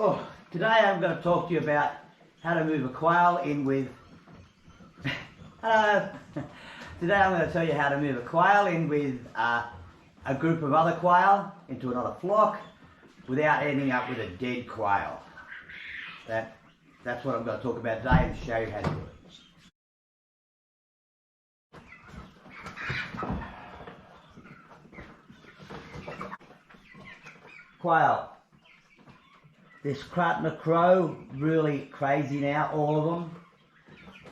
Oh, today I'm going to talk to you about how to move a quail in with... Hello! Today I'm going to tell you how to move a quail in with a group of other quail into another flock without ending up with a dead quail. That's what I'm going to talk about today and show you how to do it. Quail. This crow, really crazy now, all of them.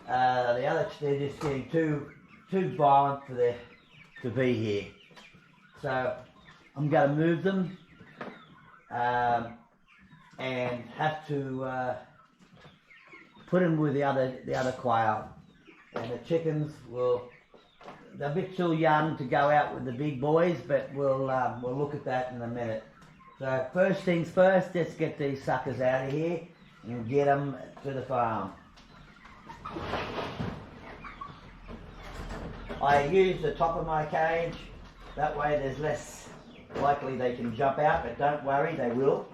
The others, they're just getting too violent to be here. So I'm going to move them and have to put them with the other quail. And the chickens they're a bit too young to go out with the big boys, but we'll look at that in a minute. So first things first, let's get these suckers out of here and get them to the farm. I use the top of my cage, that way there's less likely they can jump out, but don't worry, they will.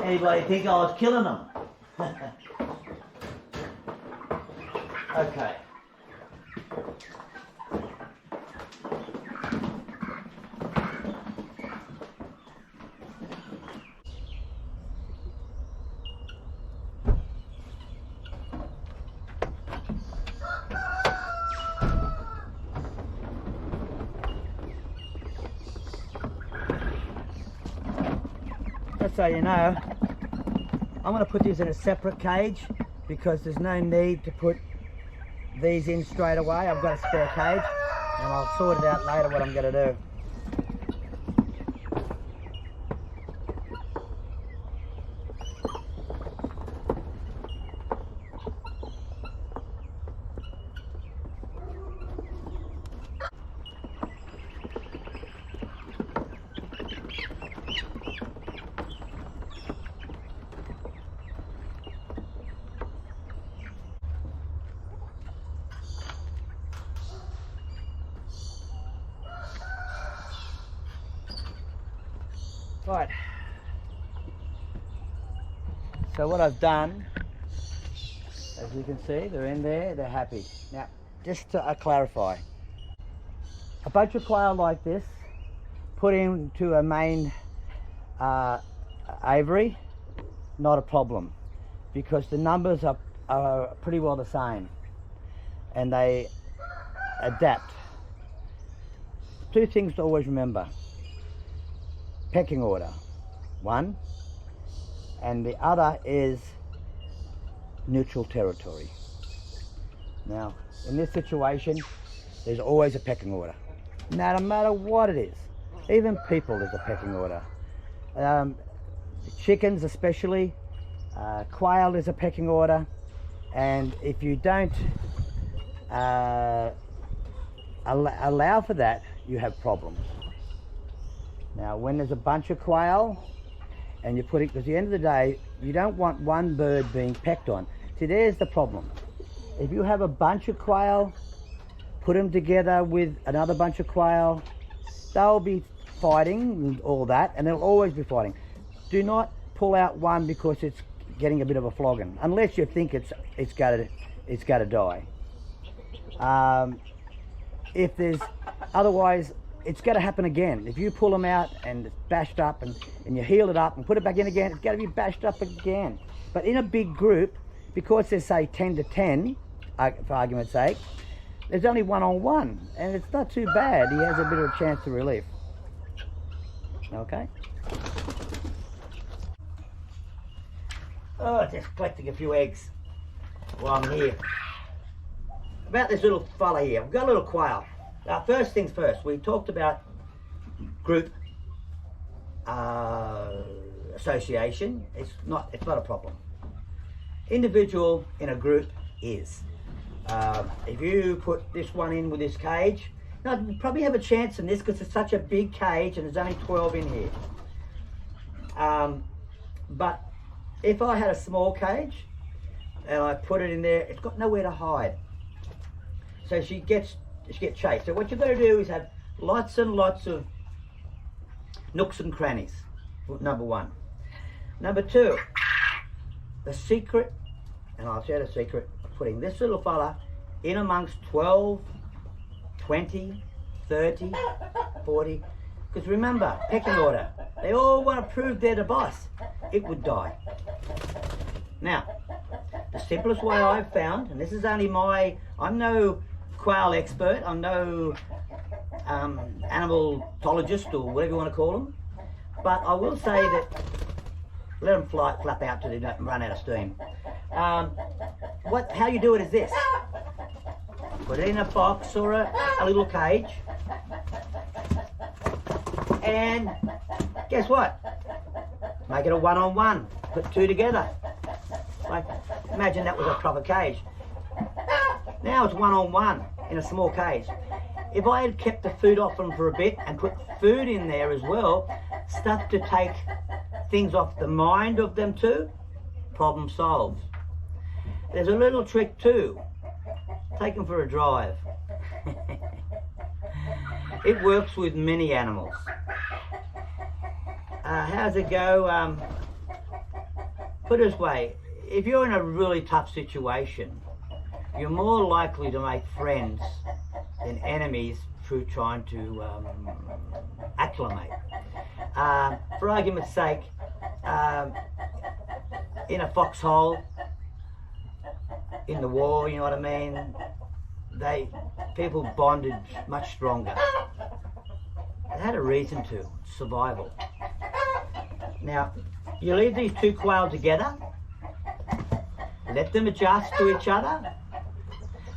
Anybody think I was killing them? Okay. Just so you know, I'm going to put these in a separate cage because there's no need to put these in straight away. I've got a spare cage and I'll sort it out later what I'm going to do. Right, so what I've done, as you can see, they're in there, they're happy. Now, just to clarify, a bunch of quail like this, put into a main aviary, not a problem, because the numbers are pretty well the same, and they adapt. Two things to always remember. Pecking order, one, and the other is neutral territory. Now, in this situation, there's always a pecking order, no matter what it is. Even people, there's a pecking order. Chickens especially, quail is a pecking order, and if you don't allow for that, you have problems. Now, when there's a bunch of quail, and you put it, because at the end of the day, you don't want one bird being pecked on. See, there's the problem. If you have a bunch of quail, put them together with another bunch of quail, they'll be fighting and all that, and they'll always be fighting. Do not pull out one because it's getting a bit of a flogging, unless you think it's going to die. If there's otherwise. It's going to happen again. If you pull them out and it's bashed up and you heal it up and put it back in again, it's going to be bashed up again. But in a big group, because there's say 10 to 10, for argument's sake, there's only 1-on-1, and it's not too bad. He has a bit of a chance to relief. Okay. Oh, just collecting a few eggs while I'm here. About this little fella here, we've got a little quail. First things first, we talked about group association. It's not a problem. Individual in a group is. If you put this one in with this cage, now you probably have a chance in this because it's such a big cage and there's only 12 in here. But if I had a small cage and I put it in there, it's got nowhere to hide. So she gets chased. So what you've got to do is have lots and lots of nooks and crannies, number one. Number two, the secret, and I'll share the secret, of putting this little fella in amongst 12, 20, 30, 40, because remember, pecking order, they all want to prove they're the boss. It would die. Now, the simplest way I've found, and this is only I'm no quail expert, I'm no animalologist or whatever you want to call them, but I will say that let them flap out till they don't run out of steam. How you do it is this. Put it in a box or a little cage, and guess what? Make it a 1-on-1. Put two together. Like, imagine that was a proper cage. Now it's 1-on-1 in a small cage. If I had kept the food off them for a bit and put food in there as well, stuff to take things off the mind of them too, problem solved. There's a little trick too. Take them for a drive. It works with many animals. How's it go? Put it this way, if you're in a really tough situation, you're more likely to make friends than enemies through trying to acclimate. For argument's sake, in a foxhole, in the war, you know what I mean, people bonded much stronger. They had a reason to, survival. Now, you leave these two quail together, let them adjust to each other.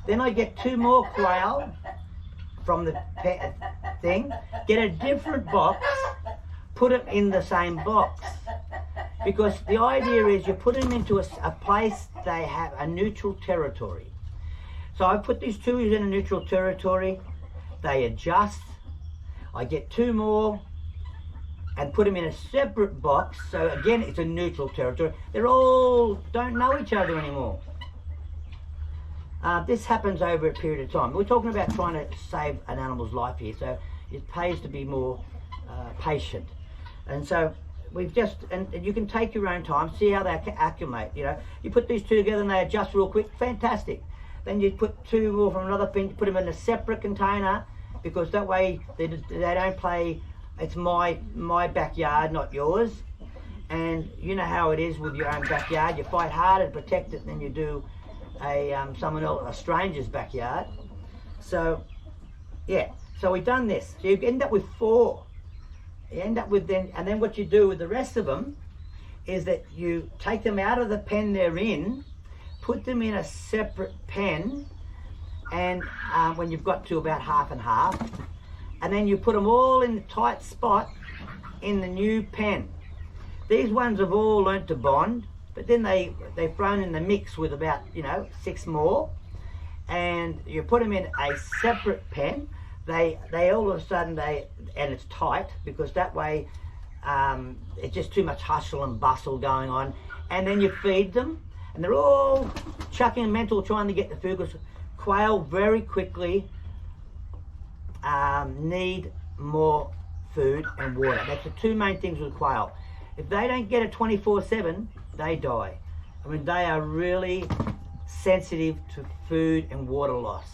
Then I get two more quail from the thing, get a different box, put it in the same box. Because the idea is you put them into a place they have a neutral territory. So I put these two in a neutral territory, they adjust, I get two more and put them in a separate box. So again, it's a neutral territory. They're all don't know each other anymore. This happens over a period of time. We're talking about trying to save an animal's life here, so it pays to be more patient. And so we've just, and you can take your own time, see how they acclimate. You know, you put these two together and they adjust real quick, fantastic. Then you put two more from another thing, put them in a separate container, because that way they don't play, it's my backyard, not yours. And you know how it is with your own backyard, you fight harder to protect it than you do someone else, a stranger's backyard. So yeah, so we've done this. So you end up with 4. You end up with and then what you do with the rest of them is that you take them out of the pen they're in, put them in a separate pen, and when you've got to about half and half, and then you put them all in the tight spot in the new pen. These ones have all learnt to bond, but then they've thrown in the mix with about 6 more, and you put them in a separate pen. They all of a sudden and it's tight, because that way it's just too much hustle and bustle going on. And then you feed them, and they're all chucking mental trying to get the food, because quail very quickly need more food and water. That's the two main things with quail. If they don't get it 24/7, they die. I mean, they are really sensitive to food and water loss.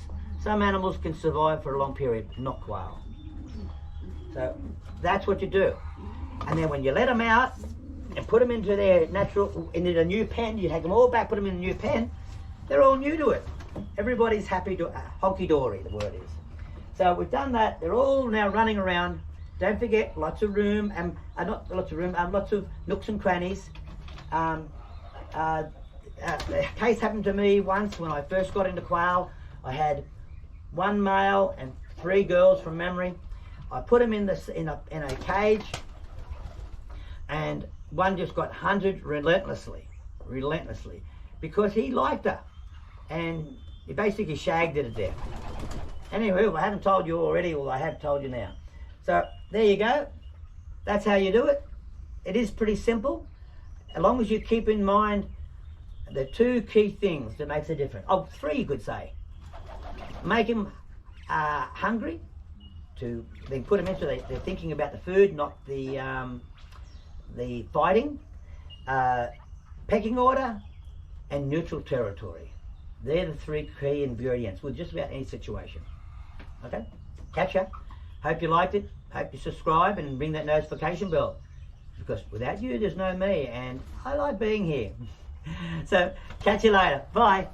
Some animals can survive for a long period, not quail. So that's what you do. And then when you let them out, and put them into their natural, into the new pen, you take them all back, put them in the new pen, they're all new to it. Everybody's happy to, honky-dory, the word is. So we've done that, they're all now running around. Don't forget, lots of room, and not lots of room, lots of nooks and crannies. A case happened to me once when I first got into quail. I had 1 male and 3 girls from memory. I put them in a cage, and one just got hunted relentlessly, because he liked her, and he basically shagged her to death. Anyway, I haven't told you already, well, I have told you now. So there you go. That's how you do it. It is pretty simple, as long as you keep in mind the 2 key things that makes a difference. Oh, 3 you could say. Make them hungry, to then put them into, they're thinking about the food, not the fighting. Pecking order and neutral territory. They're the 3 key ingredients with just about any situation. Okay, catch ya. Hope you liked it. Hope you subscribe and ring that notification bell, because without you there's no me, and I like being here. So catch you later. Bye.